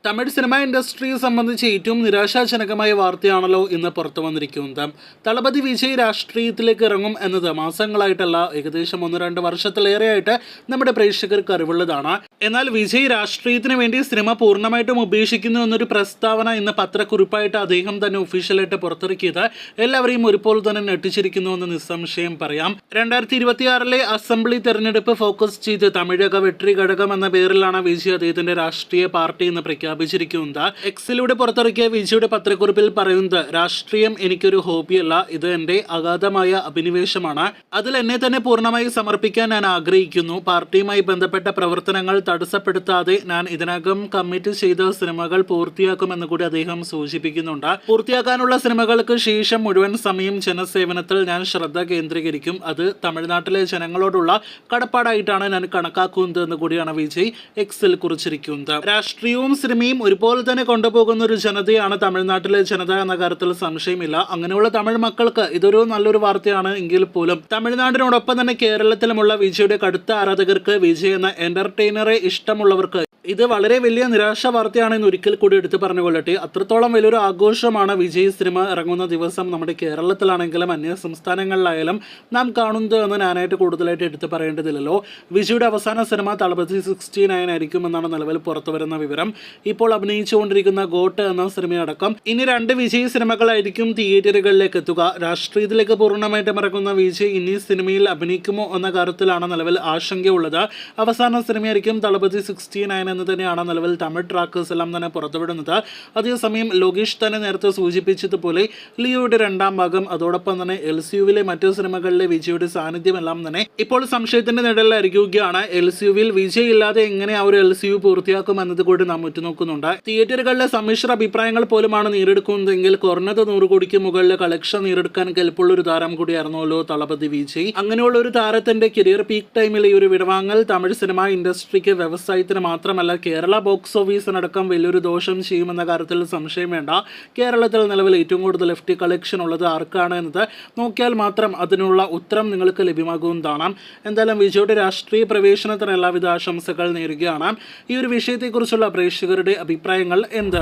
Tamil cinema ഇൻഡസ്ട്രിയെ സംബന്ധിച്ച് ഏറ്റവും നിരാശാജനകമായ വാർത്തയാണല്ലോ ഇന്ന് പുറത്തു വന്നിരിക്കുന്നത്. തളപതി വിജയ് രാഷ്ട്രീയത്തിലേക്ക് ഇറങ്ങും എന്നത് മാസങ്ങളായിട്ടല്ല, ഏകദേശം 1-2 വർഷത്തിലേറെയായിട്ട് നമ്മുടെ പ്രേക്ഷകർക്ക് അറിവുള്ളതാണ്. എന്നാൽ വിജയ് രാഷ്ട്രീയത്തിന് വേണ്ടി സിനിമ പൂർണ്ണമായിട്ടും ഉപേക്ഷിക്കുന്നു എന്നൊരു പ്രസ്താവന ഇന്ന് പത്രക്കുറിപ്പായിട്ട് അദ്ദേഹം തന്നെ ഒഫീഷ്യലായിട്ട് പുറത്തിറക്കിയത് എല്ലാവരെയും ഒരുപോലെ തന്നെ ഞെട്ടിച്ചിരിക്കുന്നു എന്ന് നിസ്സംശയം പറയാം. 2026 അസംബ്ലി തെരഞ്ഞെടുപ്പ് ഫോക്കസ് ചെയ്ത് തമിഴക വെട്രി ഘടകം എന്ന പേരിലാണ് വിജയ് അദ്ദേഹത്തിന്റെ രാഷ്ട്രീയ പാർട്ടി എന്ന് പ്രഖ്യാപിച്ചിരിക്കുന്നത്. എക്സിലൂടെ പുറത്തിറക്കിയ വിജയുടെ പത്രക്കുറിപ്പിൽ പറയുന്നത്, രാഷ്ട്രീയം എനിക്കൊരു ഹോബിയല്ല, ഇത് എന്റെ അഗാധമായ അഭിനിവേശമാണ്. അതിൽ എന്നെ തന്നെ പൂർണ്ണമായി സമർപ്പിക്കാൻ ഞാൻ ആഗ്രഹിക്കുന്നു. പാർട്ടിയുമായി ബന്ധപ്പെട്ട പ്രവർത്തനങ്ങൾ തടസ്സപ്പെടുത്താതെ ഞാൻ ഇതിനകം കമ്മിറ്റ് ചെയ്ത സിനിമകൾ പൂർത്തിയാക്കുമെന്ന് കൂടി അദ്ദേഹം സൂചിപ്പിക്കുന്നുണ്ട്. പൂർത്തിയാക്കാനുള്ള സിനിമകൾക്ക് ശേഷം മുഴുവൻ സമയം ജനസേവനത്തിൽ ഞാൻ ശ്രദ്ധ കേന്ദ്രീകരിക്കും. അത് തമിഴ്നാട്ടിലെ ജനങ്ങളോടുള്ള കടപ്പാടായിട്ടാണ് ഞാൻ കണക്കാക്കുന്നത് എന്ന് കൂടിയാണ് വിജയ് എക്സിൽ കുറിച്ചിരിക്കുന്നത്. രാഷ്ട്രീയവും സിനിമയും ഒരുപോലെ തന്നെ കൊണ്ടുപോകുന്ന ഒരു ജനതയാണ് തമിഴ്നാട്ടിലെ ജനത എന്ന കാര്യത്തിൽ സംശയമില്ല. അങ്ങനെയുള്ള തമിഴ് മക്കൾക്ക് ഇതൊരു നല്ലൊരു വാർത്തയാണ്. എങ്കിൽ പോലും തമിഴ്നാടിനോടൊപ്പം തന്നെ കേരളത്തിലുമുള്ള വിജയുടെ കടുത്ത ആരാധകർക്ക്, വിജയ് എന്ന എന്റർടൈനറെ ഇഷ്ടമുള്ളവർക്ക് ഇത് വളരെ വലിയ നിരാശ വാർത്തയാണെന്ന് ഒരിക്കൽ കൂടി എടുത്തു പറഞ്ഞുകൊള്ളട്ടെ. അത്രത്തോളം വലിയൊരു ആഘോഷമാണ് വിജയ് സിനിമ ഇറങ്ങുന്ന ദിവസം നമ്മുടെ കേരളത്തിലാണെങ്കിലും അന്യ സംസ്ഥാനങ്ങളിലായാലും നാം കാണുന്നത് എന്ന് ഞാനായിട്ട് കൂടുതലായിട്ട് എടുത്തു പറയേണ്ടതില്ലല്ലോ. വിജയുടെ അവസാന സിനിമ തളപതി 69 ആയിരിക്കും എന്നാണ് നിലവിൽ പുറത്തുവരുന്ന വിവരം. ഇപ്പോൾ അഭിനയിച്ചുകൊണ്ടിരിക്കുന്ന ഗോട്ട് എന്ന സിനിമയടക്കം ഇനി 2 വിജയ് സിനിമകളായിരിക്കും തിയേറ്ററുകളിലേക്ക് എത്തുക. രാഷ്ട്രീയത്തിലേക്ക് പൂർണ്ണമായിട്ടും ഇറങ്ങുന്ന വിജയ് ഇനി സിനിമയിൽ അഭിനയിക്കുമോ എന്ന കാര്യത്തിലാണ് നിലവിൽ ആശങ്കയുള്ളത്. അവസാന സിനിമയായിരിക്കും തളപതി 69 എന്ന് തന്നെയാണ് നിലവിൽ തമിഴ് ട്രാക്കേഴ്സ് എല്ലാം തന്നെ പുറത്തുവിടുന്നത്. അതേസമയം ലോകേഷ് തന്നെ നേരത്തെ സൂചിപ്പിച്ചതുപോലെ ലിയോയുടെ 2ാം ഭാഗം, അതോടൊപ്പം തന്നെ LCUവിലെ മറ്റു സിനിമകളിലെ വിജയുടെ സാന്നിധ്യം എല്ലാം തന്നെ ഇപ്പോൾ സംശയത്തിന്റെ നിഴലിലായിരിക്കുകയാണ്. LCUവിൽ വിജയ് ഇല്ലാതെ എങ്ങനെ ആ ഒരു LCU പൂർത്തിയാക്കും എന്നത് കൂടി നാം ഉറ്റുനോക്കുന്നുണ്ട്. തിയേറ്ററുകളിലെ സമ്മിശ്ര അഭിപ്രായങ്ങൾ പോലുമാണ് നേരിടുന്നതെങ്കിൽ കുറഞ്ഞത് 100 കോടിക്ക് മുകളിൽ കളക്ഷൻ നേരിടുക്കാൻ കെൽപ്പുള്ള ഒരു താരം കൂടിയായിരുന്നല്ലോ തളപതി വിജയ്. അങ്ങനെയുള്ള ഒരു താരത്തിന്റെ കരിയർ പീക്ക് ടൈമിൽ ഈ ഒരു വിടവാങ്ങൽ തമിഴ് സിനിമാ ഇൻഡസ്ട്രിക്ക്, വ്യവസായത്തിന് മാത്രമല്ല കേരള ബോക്സ് ഓഫീസിനടക്കം വലിയൊരു ദോഷം ചെയ്യുമെന്ന കാര്യത്തിൽ സംശയം വേണ്ട. കേരളത്തിൽ നിലവിൽ ഏറ്റവും കൂടുതൽ FT കളക്ഷൻ ഉള്ളത് ആർക്കാണ് എന്നത് നോക്കിയാൽ മാത്രം അതിനുള്ള ഉത്തരം നിങ്ങൾക്ക് ലഭ്യമാകുന്നതാണ്. എന്തായാലും വിജയുടെ രാഷ്ട്രീയ പ്രവേശനത്തിന് എല്ലാവിധ ആശംസകൾ നേരുകയാണ്. ഈ ഒരു വിഷയത്തെക്കുറിച്ചുള്ള പ്രേക്ഷകരുടെ അഭിപ്രായങ്ങൾ എന്ത്?